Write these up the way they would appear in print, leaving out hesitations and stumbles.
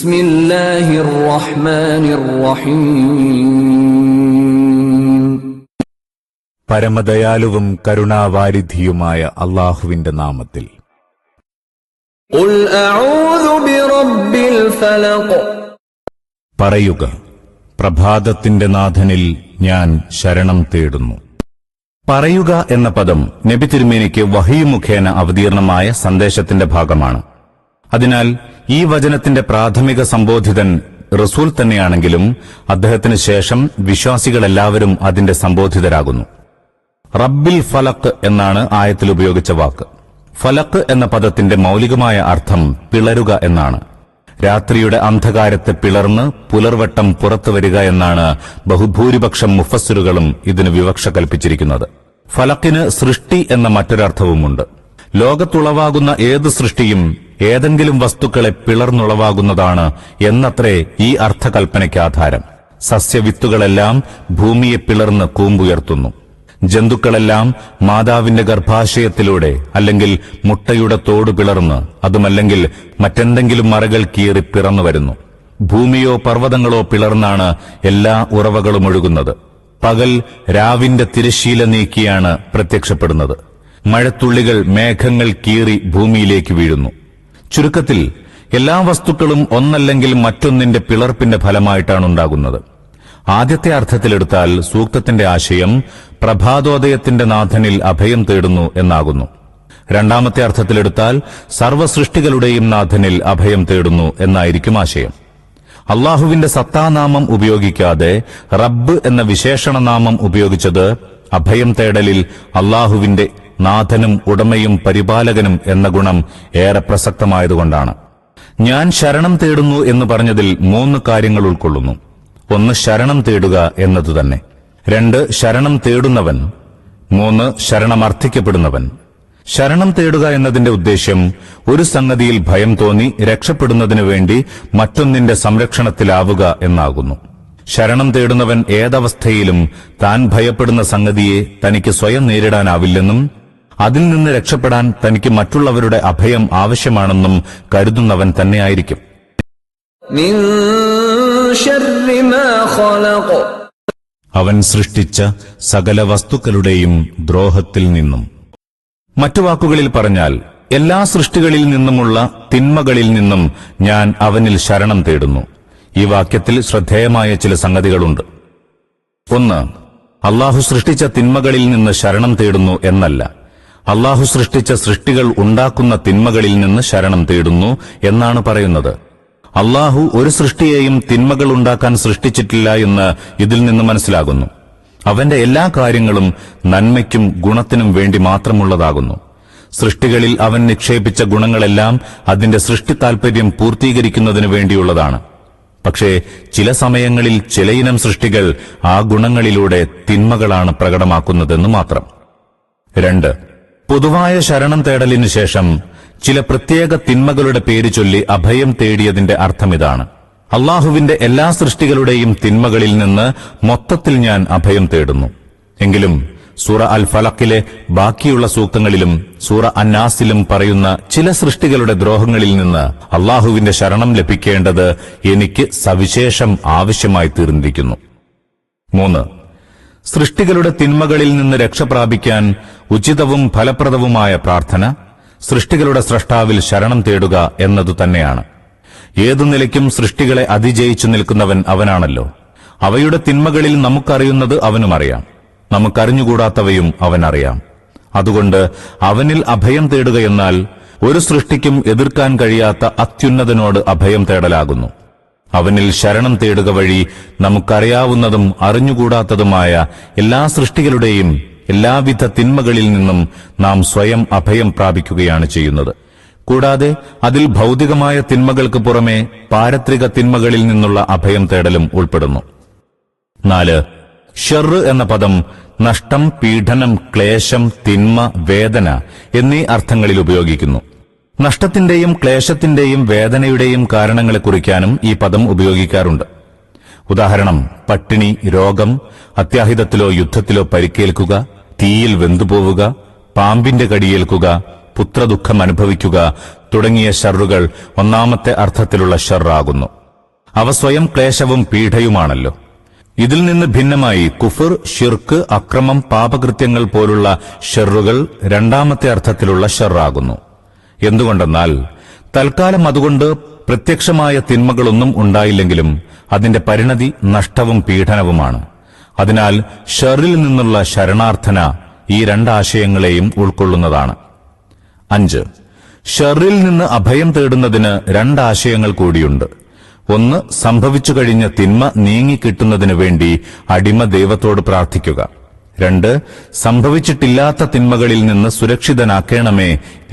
ബിസ്മില്ലാഹിർ റഹ്മാനിർ റഹീം. പരമദയാലുവും കരുണാവാരിധിയുമായ അല്ലാഹുവിന്റെ നാമത്തിൽ. ഖുൽ അഊദു ബിറബ്ബിൽ ഫലഖ്. പറയുക, പ്രഭാതത്തിന്റെ നാഥനിൽ ഞാൻ ശരണം തേടുന്നു. പറയുക എന്ന പദം നബി തിരുമേനിക്ക് വഹീ മുഖേന അവതീർണമായ സന്ദേശത്തിന്റെ ഭാഗമാണ്. അതിനാൽ ഈ വചനത്തിന്റെ പ്രാഥമിക സംബോധിതൻ റസൂൽ തന്നെയാണെങ്കിലും അദ്ദേഹത്തിന് ശേഷം വിശ്വാസികളെല്ലാവരും അതിന്റെ സംബോധിതരാകുന്നു. റബ്ബിൽ ഫലഖ് എന്നാണ് ആയത്തിൽ ഉപയോഗിച്ച വാക്ക്. ഫലഖ് എന്ന പദത്തിന്റെ മൗലികമായ അർത്ഥം പിളരുക എന്നാണ്. രാത്രിയുടെ അന്ധകാരത്തെ പിളർന്ന് പുലർവട്ടം പുറത്തുവരിക എന്നാണ് ബഹുഭൂരിപക്ഷം മുഫസ്സിറുകളും ഇതിന് വിവക്ഷ കൽപ്പിച്ചിരിക്കുന്നത്. ഫലഖിന് സൃഷ്ടി എന്ന മറ്റൊരർത്ഥവുമുണ്ട്. ലോകത്തുളവാകുന്ന ഏത് സൃഷ്ടിയും ഏതെങ്കിലും വസ്തുക്കളെ പിളർന്നുളവാകുന്നതാണ് എന്നത്രേ ഈ അർത്ഥകൽപ്പനയ്ക്ക് ആധാരം. സസ്യവിത്തുകളെല്ലാം ഭൂമിയെ പിളർന്ന് കൂമ്പുയർത്തുന്നു. ജന്തുക്കളെല്ലാം മാതാവിന്റെ ഗർഭാശയത്തിലൂടെ അല്ലെങ്കിൽ മുട്ടയുടെ തോട് പിളർന്ന്, അതുമല്ലെങ്കിൽ മറ്റെന്തെങ്കിലും മറകൾ കീറി പിറന്നു വരുന്നു. ഭൂമിയോ പർവ്വതങ്ങളോ പിളർന്നാണ് എല്ലാ ഉറവകളും ഒഴുകുന്നത്. പകൽ രാവിന്റെ തിരശ്ശീല നീക്കിയാണ് പ്രത്യക്ഷപ്പെടുന്നത്. മഴത്തുള്ളികൾ മേഘങ്ങൾ കീറി ഭൂമിയിലേക്ക് വീഴുന്നു. ചുരുക്കത്തിൽ എല്ലാ വസ്തുക്കളും ഒന്നല്ലെങ്കിൽ മറ്റൊന്നിന്റെ പിളർപ്പിന്റെ ഫലമായിട്ടാണുണ്ടാകുന്നത്. ആദ്യത്തെ അർത്ഥത്തിലെടുത്താൽ സൂക്തത്തിന്റെ ആശയം പ്രഭാതോദയത്തിന്റെ നാഥനിൽ അഭയം തേടുന്നു എന്നാകുന്നു. രണ്ടാമത്തെ അർത്ഥത്തിലെടുത്താൽ സർവ്വസൃഷ്ടികളുടെയും നാഥനിൽ അഭയം തേടുന്നു എന്നായിരിക്കും ആശയം. അള്ളാഹുവിന്റെ സത്താനാമം ഉപയോഗിക്കാതെ റബ്ബ് എന്ന വിശേഷണനാമം ഉപയോഗിച്ചത് അഭയം തേടലിൽ അള്ളാഹുവിന്റെ നാഥനും ഉടമയും പരിപാലകനും എന്ന ഗുണം ഏറെ പ്രസക്തമായതുകൊണ്ടാണ്. ഞാൻ ശരണം തേടുന്നു എന്ന് പറഞ്ഞതിൽ 3 കാര്യങ്ങൾ ഉൾക്കൊള്ളുന്നു. 1, ശരണം തേടുക എന്നതുതന്നെ. 2, ശരണം തേടുന്നവൻ. 3, ശരണമർത്ഥിക്കപ്പെടുന്നവൻ. ശരണം തേടുക എന്നതിന്റെ ഉദ്ദേശ്യം ഒരു സംഗതിയിൽ ഭയം തോന്നി രക്ഷപ്പെടുന്നതിനു വേണ്ടി മറ്റൊന്നിന്റെ സംരക്ഷണത്തിലാവുക എന്നാകുന്നു. ശരണം തേടുന്നവൻ ഏതവസ്ഥയിലും താൻ ഭയപ്പെടുന്ന സംഗതിയെ തനിക്ക് സ്വയം നേരിടാനാവില്ലെന്നും അതിൽ നിന്ന് രക്ഷപ്പെടാൻ തനിക്ക് മറ്റുള്ളവരുടെ അഭയം ആവശ്യമാണെന്നും കരുതുന്നവൻ തന്നെയായിരിക്കും. മിൻ ശർരി മാ ഖലഖ്. അവൻ സൃഷ്ടിച്ച സകല വസ്തുക്കളുടെയും ദ്രോഹത്തിൽ നിന്നും. മറ്റു വാക്കുകളിൽ പറഞ്ഞാൽ എല്ലാ സൃഷ്ടികളിൽ നിന്നുമുള്ള തിന്മകളിൽ നിന്നും ഞാൻ അവനിൽ ശരണം തേടുന്നു. ഈ വാക്യത്തിൽ ശ്രദ്ധേയമായ ചില സംഗതികളുണ്ട്. 1, അള്ളാഹു സൃഷ്ടിച്ച തിന്മകളിൽ നിന്ന് ശരണം തേടുന്നു എന്നല്ല, അള്ളാഹു സൃഷ്ടിച്ച സൃഷ്ടികൾ ഉണ്ടാക്കുന്ന തിന്മകളിൽ നിന്ന് ശരണം തേടുന്നു എന്നാണ് പറയുന്നത്. അള്ളാഹു ഒരു സൃഷ്ടിയെയും തിന്മകൾ ഉണ്ടാക്കാൻ സൃഷ്ടിച്ചിട്ടില്ല എന്ന് ഇതിൽ നിന്ന് മനസ്സിലാകുന്നു. അവന്റെ എല്ലാ കാര്യങ്ങളും നന്മയ്ക്കും ഗുണത്തിനും വേണ്ടി മാത്രമുള്ളതാകുന്നു. സൃഷ്ടികളിൽ അവൻ നിക്ഷേപിച്ച ഗുണങ്ങളെല്ലാം അതിന്റെ സൃഷ്ടി താൽപര്യം പൂർത്തീകരിക്കുന്നതിനു വേണ്ടിയുള്ളതാണ്. പക്ഷേ ചില സമയങ്ങളിൽ ചിലയിനം സൃഷ്ടികൾ ആ ഗുണങ്ങളിലൂടെ തിന്മകളാണ് പ്രകടമാക്കുന്നതെന്ന് മാത്രം. 2, പൊതുവായ ശരണം തേടലിനു ശേഷം ചില പ്രത്യേക തിന്മകളുടെ പേര് ചൊല്ലി അഭയം തേടിയതിന്റെ അർത്ഥമിതാണ്. അള്ളാഹുവിന്റെ എല്ലാ സൃഷ്ടികളുടെയും തിന്മകളിൽ നിന്ന് മൊത്തത്തിൽ ഞാൻ അഭയം തേടുന്നു. എങ്കിലും സൂറ അൽ ഫലഖിലെ ബാക്കിയുള്ള സൂക്തങ്ങളിലും സൂറ അന്നാസിലും പറയുന്ന ചില സൃഷ്ടികളുടെ ദ്രോഹങ്ങളിൽ നിന്ന് അള്ളാഹുവിന്റെ ശരണം ലഭിക്കേണ്ടത് എനിക്ക് സവിശേഷം ആവശ്യമായി തീർന്നിരിക്കുന്നു. 3, സൃഷ്ടികളുടെ തിന്മകളിൽ നിന്ന് രക്ഷപ്രാപിക്കാൻ ഉചിതവും ഫലപ്രദവുമായ പ്രാർത്ഥന സൃഷ്ടികളുടെ സ്രഷ്ടാവിൽ ശരണം തേടുക എന്നതു തന്നെയാണ്. ഏതു നിലയ്ക്കും സൃഷ്ടികളെ അതിജയിച്ചു നിൽക്കുന്നവൻ അവനാണല്ലോ. അവയുടെ തിന്മകളിൽ നമുക്കറിയുന്നത് അവനുമറിയാം, നമുക്കറിഞ്ഞുകൂടാത്തവയും അവനറിയാം. അതുകൊണ്ട് അവനിൽ അഭയം തേടുകയെന്നാൽ ഒരു സൃഷ്ടിക്കും എതിർക്കാൻ കഴിയാത്ത അത്യുന്നതനോട് അഭയം തേടലാകുന്നു. അവനിൽ ശരണം തേടുക വഴി നമുക്കറിയാവുന്നതും അറിഞ്ഞുകൂടാത്തതുമായ എല്ലാ സൃഷ്ടികളുടെയും എല്ലാവിധ തിന്മകളിൽ നിന്നും നാം സ്വയം അഭയം പ്രാപിക്കുകയാണ് ചെയ്യുന്നത്. കൂടാതെ അതിൽ ഭൗതികമായ തിന്മകൾക്ക് പുറമെ പാരത്രിക തിന്മകളിൽ നിന്നുള്ള അഭയം തേടലും ഉൾപ്പെടുന്നു. 4, ഷർറ് എന്ന പദം നഷ്ടം, പീഡനം, ക്ലേശം, തിന്മ, വേദന എന്നീ അർത്ഥങ്ങളിൽ ഉപയോഗിക്കുന്നു. നഷ്ടത്തിന്റെയും ക്ലേശത്തിന്റെയും വേദനയുടെയും കാരണങ്ങളെ കുറിക്കാനും ഈ പദം ഉപയോഗിക്കാറുണ്ട്. ഉദാഹരണം, പട്ടിണി, രോഗം, അത്യാഹിതത്തിലോ യുദ്ധത്തിലോ പരിക്കേൽക്കുക, തീയിൽ വെന്തുപോവുക, പാമ്പിന്റെ കടിയേൽക്കുക, പുത്രദുഃഖം അനുഭവിക്കുക തുടങ്ങിയ ഷർറുകൾ ഒന്നാമത്തെ അർത്ഥത്തിലുള്ള ഷർറാകുന്നു. അവ സ്വയം ക്ലേശവും പീഡയുമാണല്ലോ. ഇതിൽ നിന്ന് ഭിന്നമായി കുഫർ, ഷിർക്ക്, അക്രമം, പാപകൃത്യങ്ങൾ പോലുള്ള ഷർറുകൾ രണ്ടാമത്തെ അർത്ഥത്തിലുള്ള ഷർറാകുന്നു. എന്തുകൊണ്ടെന്നാൽ തൽക്കാലം അതുകൊണ്ട് പ്രത്യക്ഷമായ തിന്മകളൊന്നും ഉണ്ടായില്ലെങ്കിലും അതിന്റെ പരിണതി നഷ്ടവും പീഡനവുമാണ്. അതിനാൽ ഷർറിൽ നിന്നുള്ള ശരണാർത്ഥന ഈ രണ്ടാശയങ്ങളെയും ഉൾക്കൊള്ളുന്നതാണ്. 5. ഷർറിൽ നിന്ന് അഭയം തേടുന്നതിന് രണ്ടാശയങ്ങൾ കൂടിയുണ്ട്. ഒന്ന്, സംഭവിച്ചു കഴിഞ്ഞ തിന്മ നീങ്ങിക്കിട്ടുന്നതിനു വേണ്ടി അടിമ ദൈവത്തോട് പ്രാർത്ഥിക്കുക. 2, സംഭവിച്ചിട്ടില്ലാത്ത തിന്മകളിൽ നിന്ന് സുരക്ഷിതനാക്കണമേ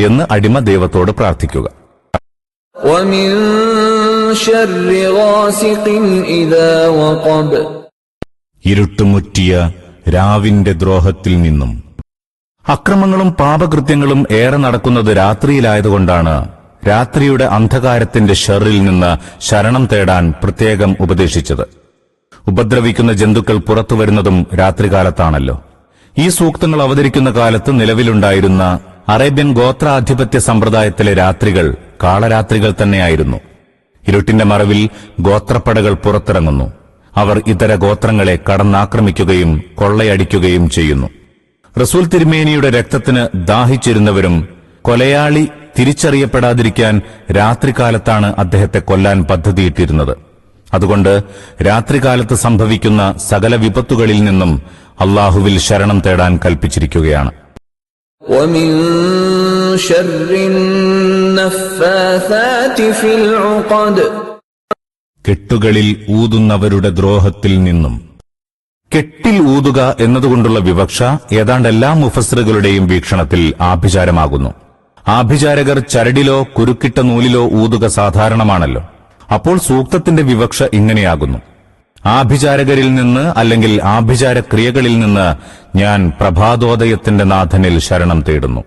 എന്ന് അടിമ ദൈവത്തോട് പ്രാർത്ഥിക്കുക. وَمِن شَرِّ غَاسِقٍ إِذَا وَقَبَ ഇരുട്ടുമുറ്റിയ രാവിന്റെ ദ്രോഹത്തിൽ നിന്നും. അക്രമങ്ങളും പാപകൃത്യങ്ങളും ഏറെ നടക്കുന്നത് രാത്രിയിലായതുകൊണ്ടാണ് രാത്രിയുടെ അന്ധകാരത്തിന്റെ ഷർറിൽ നിന്ന് ശരണം തേടാൻ പ്രത്യേകം ഉപദേശിച്ചത്. ഉപദ്രവിക്കുന്ന ജന്തുക്കൾ പുറത്തുവരുന്നതും രാത്രികാലത്താണല്ലോ. ഈ സൂക്തങ്ങൾ അവതരിക്കുന്ന കാലത്ത് നിലവിലുണ്ടായിരുന്ന അറേബ്യൻ ഗോത്രാധിപത്യ സമ്പ്രദായത്തിലെ രാത്രികൾ കാളരാത്രികൾ തന്നെയായിരുന്നു. ഇരുട്ടിന്റെ മറവിൽ ഗോത്രപ്പടകൾ പുറത്തിറങ്ങുന്നു. അവർ ഇതര ഗോത്രങ്ങളെ കടന്നാക്രമിക്കുകയും കൊള്ളയടിക്കുകയും ചെയ്യുന്നു. റസൂൽ തിരുമേനിയുടെ രക്തത്തിന് ദാഹിച്ചിരുന്നവരും കൊലയാളി തിരിച്ചറിയപ്പെടാതിരിക്കാൻ രാത്രികാലത്താണ് അദ്ദേഹത്തെ കൊല്ലാൻ പദ്ധതിയിട്ടിരുന്നത്. അതുകൊണ്ട് രാത്രികാലത്ത് സംഭവിക്കുന്ന സകല വിപത്തുകളിൽ നിന്നും അള്ളാഹുവിൽ ശരണം തേടാൻ കൽപ്പിച്ചിരിക്കുകയാണ്. وَمِن شَرِّ النَّفَّاثَاتِ فِي الْعُقَدِ കെട്ടുകളിൽ ഊതുന്നവരുടെ ദ്രോഹത്തിൽ നിന്നും. കെട്ടിൽ ഊതുക എന്നതുകൊണ്ടുള്ള വിവക്ഷ ഏതാണ്ട് എല്ലാ മുഫസ്സിറുകളുടെയും വീക്ഷണത്തിൽ ആഭിചാരമാകുന്നു. ആഭിചാരകർ ചരടിലോ കുരുക്കിട്ട നൂലിലോ ഊതുക സാധാരണമാണല്ലോ. അപ്പോൾ സൂക്തത്തിന്റെ വിവക്ഷ ഇങ്ങനെയാകുന്നു: ആഭിചാരകരിൽ നിന്ന് അല്ലെങ്കിൽ ആഭിചാര ക്രിയകളിൽ നിന്ന് ഞാൻ പ്രഭാതോദയത്തിന്റെ നാഥനിൽ ശരണം തേടുന്നു.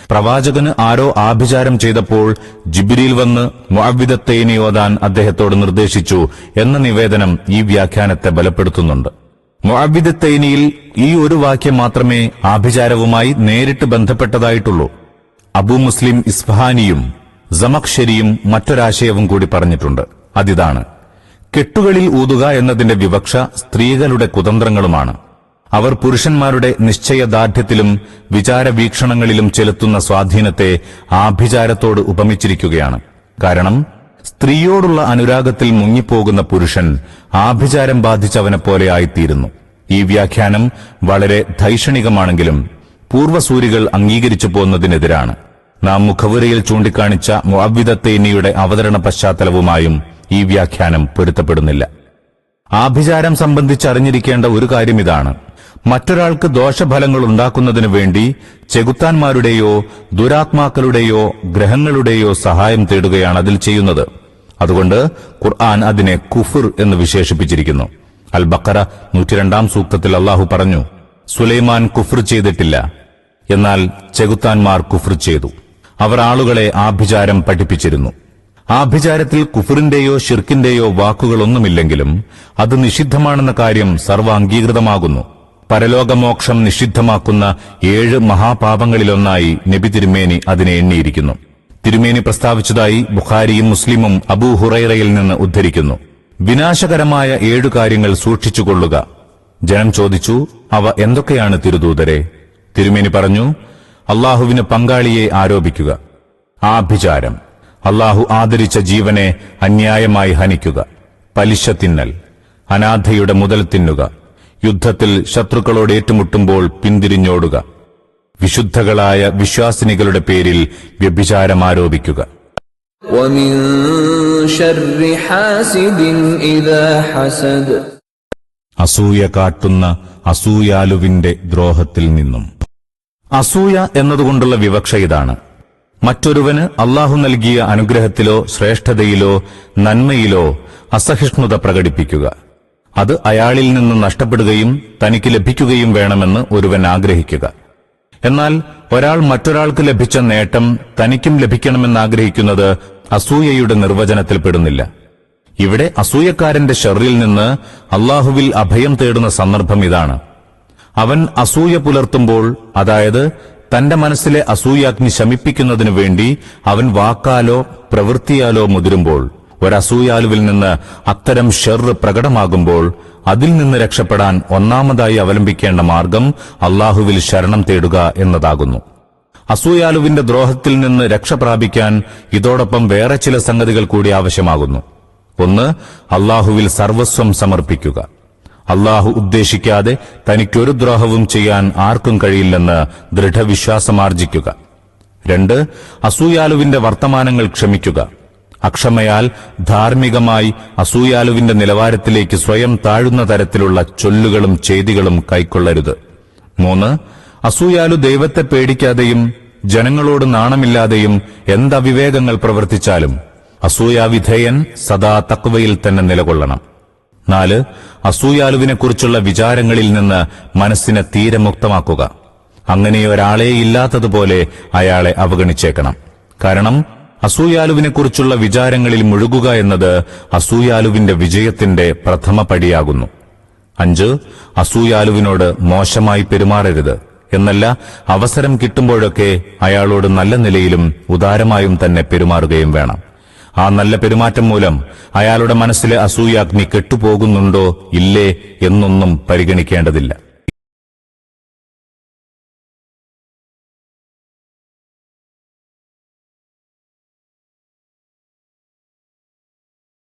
പ്രവാചകന് ആരോ ആഭിചാരം ചെയ്തപ്പോൾ ജിബ്രീൽ വന്ന് മുഅവ്വിദത്തൈനി ഓതാൻ അദ്ദേഹത്തോട് നിർദ്ദേശിച്ചു എന്ന നിവേദനം ഈ വ്യാഖ്യാനത്തെ ബലപ്പെടുത്തുന്നുണ്ട്. മുഅവ്വിദത്തൈനിയിൽ ഈ ഒരു വാക്യം മാത്രമേ ആഭിചാരവുമായി നേരിട്ട് ബന്ധപ്പെട്ടതായിട്ടുള്ളൂ. അബൂ മുസ്ലിം ഇസ്ഫഹാനിയും സമഖ്ശരിയും മറ്റൊരാശയവും കൂടി പറഞ്ഞിട്ടുണ്ട്. അതിതാണ്: കെട്ടുകളിൽ ഊതുക എന്നതിന്റെ വിവക്ഷ സ്ത്രീകളുടെ കുതന്ത്രങ്ങളുമാണ്. അവർ പുരുഷന്മാരുടെ നിശ്ചയദാർഢ്യത്തിലും വിചാരവീക്ഷണങ്ങളിലും ചെലുത്തുന്ന സ്വാധീനത്തെ ആഭിചാരത്തോട് ഉപമിച്ചിരിക്കുകയാണ്. കാരണം സ്ത്രീയോടുള്ള അനുരാഗത്തിൽ മുങ്ങിപ്പോകുന്ന പുരുഷൻ ആഭിചാരം ബാധിച്ചവനെപ്പോലെ ആയിത്തീരുന്നു. ഈ വ്യാഖ്യാനം വളരെ ധൈഷണികമാണെങ്കിലും പൂർവ്വസൂരികൾ അംഗീകരിച്ചു പോന്നതിനെതിരാണ്. നാം മുഖവുരയിൽ ചൂണ്ടിക്കാണിച്ച മുഅവ്വിദത്തൈനിയുടെ അവതരണ പശ്ചാത്തലവുമായും ഈ വ്യാഖ്യാനം പൊരുത്തപ്പെടുന്നില്ല. ആഭിചാരം സംബന്ധിച്ചറിഞ്ഞിരിക്കേണ്ട ഒരു കാര്യം ഇതാണ്: മറ്റൊരാൾക്ക് ദോഷഫലങ്ങൾ ഉണ്ടാക്കുന്നതിനു വേണ്ടി ചെകുത്താന്മാരുടെയോ ദുരാത്മാക്കളുടെയോ ഗ്രഹങ്ങളുടെയോ സഹായം തേടുകയാണ് അതിൽ ചെയ്യുന്നത്. അതുകൊണ്ട് ഖുർആൻ അതിനെ കുഫർ എന്ന് വിശേഷിപ്പിച്ചിരിക്കുന്നു. അൽ ബഖറ 102 സൂക്തത്തിൽ അല്ലാഹു പറഞ്ഞു: സുലൈമാൻ കുഫർ ചെയ്തിട്ടില്ല, എന്നാൽ ചെകുത്താന്മാർ കുഫർ ചെയ്തു. അവർ ആളുകളെ ആഭിചാരം പഠിപ്പിച്ചിരുന്നു. ആഭിചാരത്തിൽ കുഫറിന്റെയോ ഷിർക്കിന്റെയോ വാക്കുകളൊന്നുമില്ലെങ്കിലും അത് നിഷിദ്ധമാണെന്ന കാര്യം സർവാംഗീകൃതമാകുന്നു. പരലോകമോക്ഷം നിഷിദ്ധമാക്കുന്ന 7 മഹാപാപങ്ങളിലൊന്നായി നബി തിരുമേനി അതിനെ എണ്ണിയിരിക്കുന്നു. തിരുമേനി പ്രസ്താവിച്ചതായി ബുഖാരിയും മുസ്ലിമും അബൂ ഹുറൈറയിൽ നിന്ന് ഉദ്ധരിക്കുന്നു: വിനാശകരമായ 7 കാര്യങ്ങൾ സൂക്ഷിച്ചുകൊള്ളുക. ജനം ചോദിച്ചു: അവ എന്തൊക്കെയാണ് തിരുദൂതരെ? തിരുമേനി പറഞ്ഞു: അള്ളാഹുവിന് പങ്കാളിയെ ആരോപിക്കുക, ആഭിചാരം, അള്ളാഹു ആദരിച്ച ജീവനെ അന്യായമായി ഹനിക്കുക, പലിശ തിന്നൽ, അനാഥയുടെ മുതൽ തിന്നുക, യുദ്ധത്തിൽ ശത്രുക്കളോട് ഏറ്റുമുട്ടുമ്പോൾ പിന്തിരിഞ്ഞോടുക, വിശുദ്ധകളായ വിശ്വാസിനികളുടെ പേരിൽ വ്യഭിചാരം ആരോപിക്കുക. وَمِن شَرِّ حَاسِدٍ إِذَا حَسَدَ അസൂയ കാട്ടുന്ന അസൂയാലുവിന്റെ ദ്രോഹത്തിൽ നിന്നും. അസൂയ എന്നതുകൊണ്ടുള്ള വിവക്ഷ ഇതാണ്: മറ്റൊരുവന് അള്ളാഹു നൽകിയ അനുഗ്രഹത്തിലോ ശ്രേഷ്ഠതയിലോ നന്മയിലോ അസഹിഷ്ണുത പ്രകടിപ്പിക്കുക. അത് അയാളിൽ നിന്ന് നഷ്ടപ്പെടുകയും തനിക്ക് ലഭിക്കുകയും വേണമെന്ന് ഒരുവൻ ആഗ്രഹിക്കുക. എന്നാൽ ഒരാൾ മറ്റൊരാൾക്ക് ലഭിച്ച നേട്ടം തനിക്കും ലഭിക്കണമെന്നാഗ്രഹിക്കുന്നത് അസൂയയുടെ നിർവചനത്തിൽപ്പെടുന്നില്ല. ഇവിടെ അസൂയക്കാരന്റെ ഷർറിൽ നിന്ന് അള്ളാഹുവിൽ അഭയം തേടുന്ന സന്ദർഭം ഇതാണ്: അവൻ അസൂയ പുലർത്തുമ്പോൾ, അതായത് തന്റെ മനസ്സിലെ അസൂയാഗ്നി ശമിപ്പിക്കുന്നതിനു വേണ്ടി അവൻ വാക്കാലോ പ്രവൃത്തിയാലോ മുതിരുമ്പോൾ, ഒരസൂയാലുവിൽ നിന്ന് അത്തരം ഷെറ് പ്രകടമാകുമ്പോൾ അതിൽ നിന്ന് രക്ഷപ്പെടാൻ ഒന്നാമതായി അവലംബിക്കേണ്ട മാർഗം അള്ളാഹുവിൽ ശരണം തേടുക എന്നതാകുന്നു. അസൂയാലുവിന്റെ ദ്രോഹത്തിൽ നിന്ന് രക്ഷ പ്രാപിക്കാൻ ഇതോടൊപ്പം വേറെ ചില സംഗതികൾ കൂടി ആവശ്യമാകുന്നു. ഒന്ന്, അള്ളാഹുവിൽ സർവസ്വം സമർപ്പിക്കുക. അള്ളാഹു ഉദ്ദേശിക്കാതെ തനിക്കൊരു ദ്രോഹവും ചെയ്യാൻ ആർക്കും കഴിയില്ലെന്ന് ദൃഢവിശ്വാസമാർജിക്കുക. രണ്ട്, അസൂയാലുവിന്റെ വർത്തമാനങ്ങൾ ക്ഷമിക്കുക. അക്ഷമയാൽ ധാർമ്മികമായി അസൂയാലുവിന്റെ നിലവാരത്തിലേക്ക് സ്വയം താഴുന്ന തരത്തിലുള്ള ചൊല്ലുകളും ചെയ്തികളും കൈക്കൊള്ളരുത്. മൂന്ന്, അസൂയാലു ദൈവത്തെ പേടിക്കാതെയും ജനങ്ങളോട് നാണമില്ലാതെയും എന്തവിവേകങ്ങൾ പ്രവർത്തിച്ചാലും അസൂയാവിധേയൻ സദാ തഖ്വയിൽ തന്നെ നിലകൊള്ളണം. നാല്, അസൂയാലുവിനെക്കുറിച്ചുള്ള വിചാരങ്ങളിൽ നിന്ന് മനസ്സിനെ തീരെ മുക്തമാക്കുക. അങ്ങനെ ഒരാളെ ഇല്ലാത്തതുപോലെ അയാളെ അവഗണിച്ചേക്കണം. കാരണം അസൂയാലുവിനെക്കുറിച്ചുള്ള വിചാരങ്ങളിൽ മുഴുകുക എന്നത് അസൂയാലുവിന്റെ വിജയത്തിന്റെ പ്രഥമ പടിയാകുന്നു. അഞ്ച്, അസൂയാലുവിനോട് മോശമായി പെരുമാറരുത്. എന്നല്ല, അവസരം കിട്ടുമ്പോഴൊക്കെ അയാളോട് നല്ല നിലയിലും ഉദാരമായും തന്നെ പെരുമാറുകയും വേണം. ആ നല്ല പെരുമാറ്റം മൂലം അയാളുടെ മനസ്സിലെ അസൂയാഗ്നി കെട്ടുപോകുന്നുണ്ടോ ഇല്ലേ എന്നൊന്നും പരിഗണിക്കേണ്ടതില്ല.